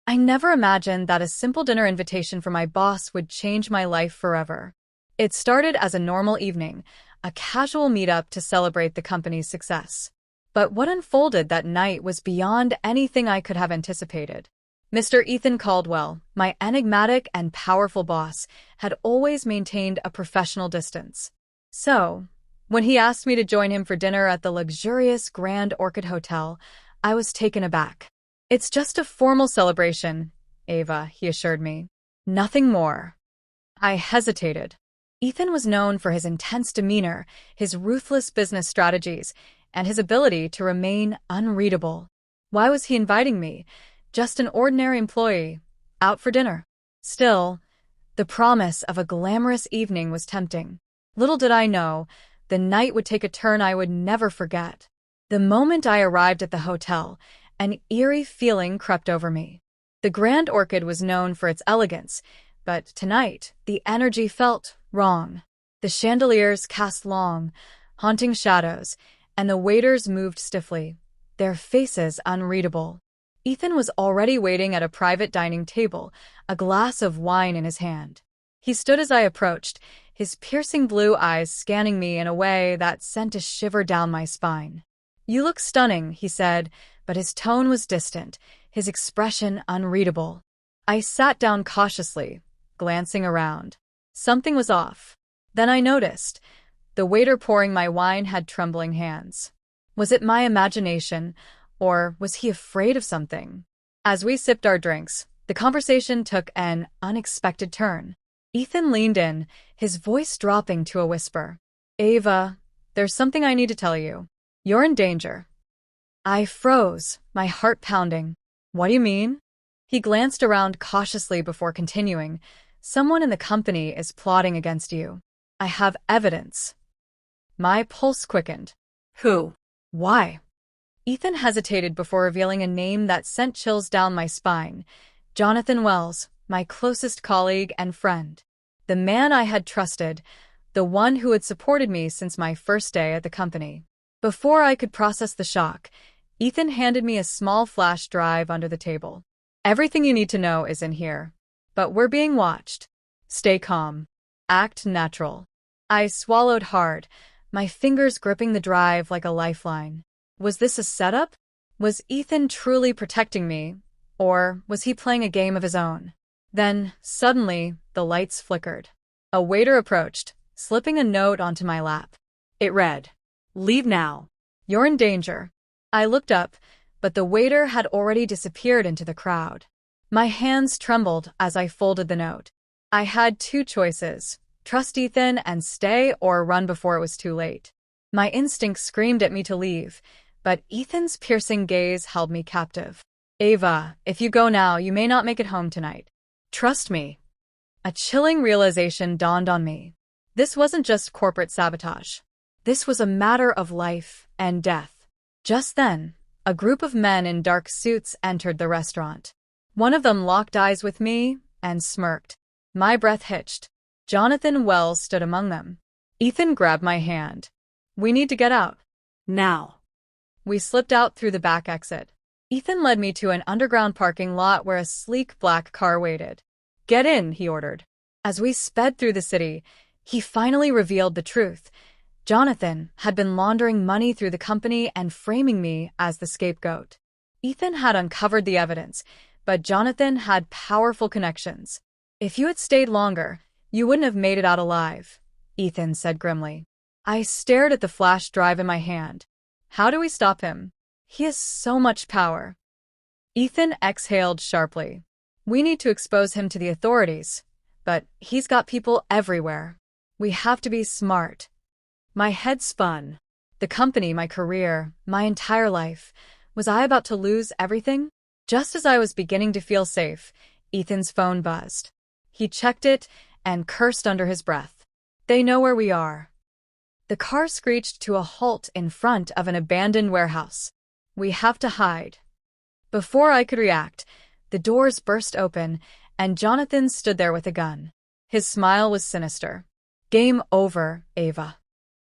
I never imagined that a simple dinner invitation from my boss would change my life forever. It started as a normal evening, a casual meetup to celebrate the company's success. But what unfolded that night was beyond anything I could have anticipated. Mr. Ethan Caldwell, my enigmatic and powerful boss, had always maintained a professional distance. So, when he asked me to join him for dinner at the luxurious Grand Orchid Hotel, I was taken aback. "It's just a formal celebration, Ava," he assured me. "Nothing more." I hesitated. Ethan was known for his intense demeanor, his ruthless business strategies, and his ability to remain unreadable. Why was he inviting me, just an ordinary employee, out for dinner? Still, the promise of a glamorous evening was tempting. Little did I know, the night would take a turn I would never forget. The moment I arrived at the hotel, an eerie feeling crept over me. The Grand Orchid was known for its elegance, but tonight the energy felt wrong. The chandeliers cast long, haunting shadows, and the waiters moved stiffly, their faces unreadable. Ethan was already waiting at a private dining table, a glass of wine in his hand. He stood as I approached, his piercing blue eyes scanning me in a way that sent a shiver down my spine. "You look stunning," he said, but his tone was distant, his expression unreadable. I sat down cautiously, glancing around. Something was off. Then I noticed. The waiter pouring my wine had trembling hands. Was it my imagination, or was he afraid of something? As we sipped our drinks, the conversation took an unexpected turn. Ethan leaned in, his voice dropping to a whisper. "Ava, there's something I need to tell you. You're in danger." I froze, my heart pounding. "What do you mean?" He glanced around cautiously before continuing. "Someone in the company is plotting against you. I have evidence." My pulse quickened. "Who? Why?" Ethan hesitated before revealing a name that sent chills down my spine. Jonathan Wells, my closest colleague and friend. The man I had trusted, the one who had supported me since my first day at the company. Before I could process the shock, Ethan handed me a small flash drive under the table. "Everything you need to know is in here. But we're being watched. Stay calm. Act natural." I swallowed hard, my fingers gripping the drive like a lifeline. Was this a setup? Was Ethan truly protecting me, or was he playing a game of his own? Then, suddenly, the lights flickered. A waiter approached, slipping a note onto my lap. It read, "Leave now. You're in danger." I looked up, but the waiter had already disappeared into the crowd. My hands trembled as I folded the note. I had two choices: trust Ethan and stay, or run before it was too late. My instinct screamed at me to leave, but Ethan's piercing gaze held me captive. "Ava, if you go now, you may not make it home tonight. Trust me." A chilling realization dawned on me. This wasn't just corporate sabotage. This was a matter of life and death. Just then, a group of men in dark suits entered the restaurant. One of them locked eyes with me and smirked. My breath hitched. Jonathan Wells stood among them. Ethan grabbed my hand. "We need to get out. Now." We slipped out through the back exit. Ethan led me to an underground parking lot where a sleek black car waited. "Get in," he ordered. As we sped through the city, he finally revealed the truth. Jonathan had been laundering money through the company and framing me as the scapegoat. Ethan had uncovered the evidence, but Jonathan had powerful connections. "If you had stayed longer, you wouldn't have made it out alive," Ethan said grimly. I stared at the flash drive in my hand. How do we stop him? He has so much power. Ethan exhaled sharply. "We need to expose him to the authorities, but he's got people everywhere. We have to be smart." My head spun. The company, my career, my entire life. Was I about to lose everything? Just as I was beginning to feel safe, Ethan's phone buzzed. He checked it and cursed under his breath. "They know where we are." The car screeched to a halt in front of an abandoned warehouse. "We have to hide." Before I could react, the doors burst open, and Jonathan stood there with a gun. His smile was sinister. "Game over, Ava."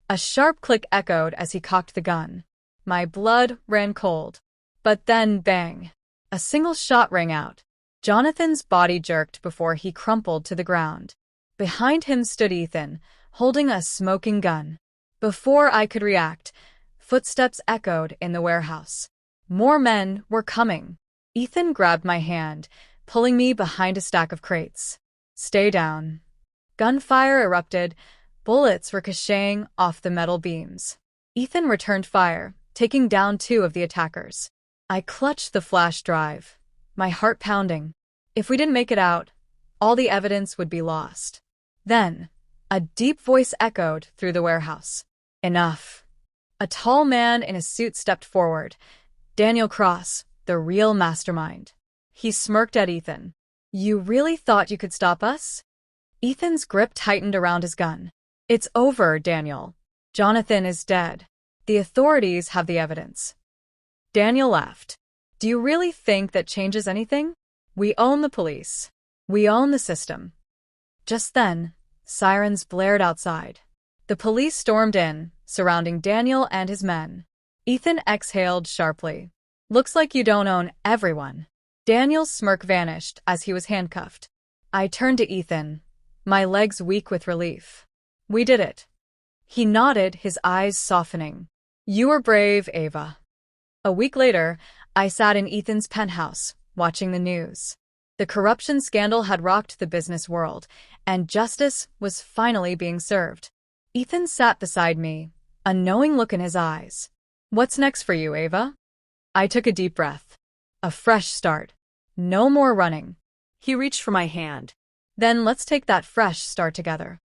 A sharp click echoed as he cocked the gun. My blood ran cold. But then, bang! A single shot rang out. Jonathan's body jerked before he crumpled to the ground. Behind him stood Ethan, holding a smoking gun. Before I could react, footsteps echoed in the warehouse. More men were coming. Ethan grabbed my hand, pulling me behind a stack of crates. "Stay down." Gunfire erupted, bullets ricocheting off the metal beams. Ethan returned fire, taking down 2 of the attackers. I clutched the flash drive, my heart pounding. If we didn't make it out, all the evidence would be lost. Then, a deep voice echoed through the warehouse. "Enough." A tall man in a suit stepped forward. Daniel Cross, the real mastermind. He smirked at Ethan. "You really thought you could stop us?" Ethan's grip tightened around his gun. "It's over, Daniel. Jonathan is dead. The authorities have the evidence." Daniel laughed. "Do you really think that changes anything? We own the police. We own the system." Just then, sirens blared outside. The police stormed in, surrounding Daniel and his men. Ethan exhaled sharply. "Looks like you don't own everyone." Daniel's smirk vanished as he was handcuffed. I turned to Ethan, my legs weak with relief. "We did it." He nodded, his eyes softening. "You were brave, Ava." A week later, I sat in Ethan's penthouse, watching the news. The corruption scandal had rocked the business world, and justice was finally being served. Ethan sat beside me, a knowing look in his eyes. "What's next for you, Ava?" I took a deep breath. A fresh start. No more running. He reached for my hand. "Then let's take that fresh start together."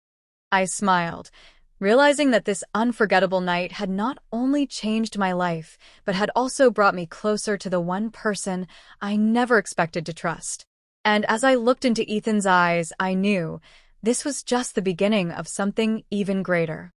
I smiled, realizing that this unforgettable night had not only changed my life, but had also brought me closer to the one person I never expected to trust. And as I looked into Ethan's eyes, I knew this was just the beginning of something even greater.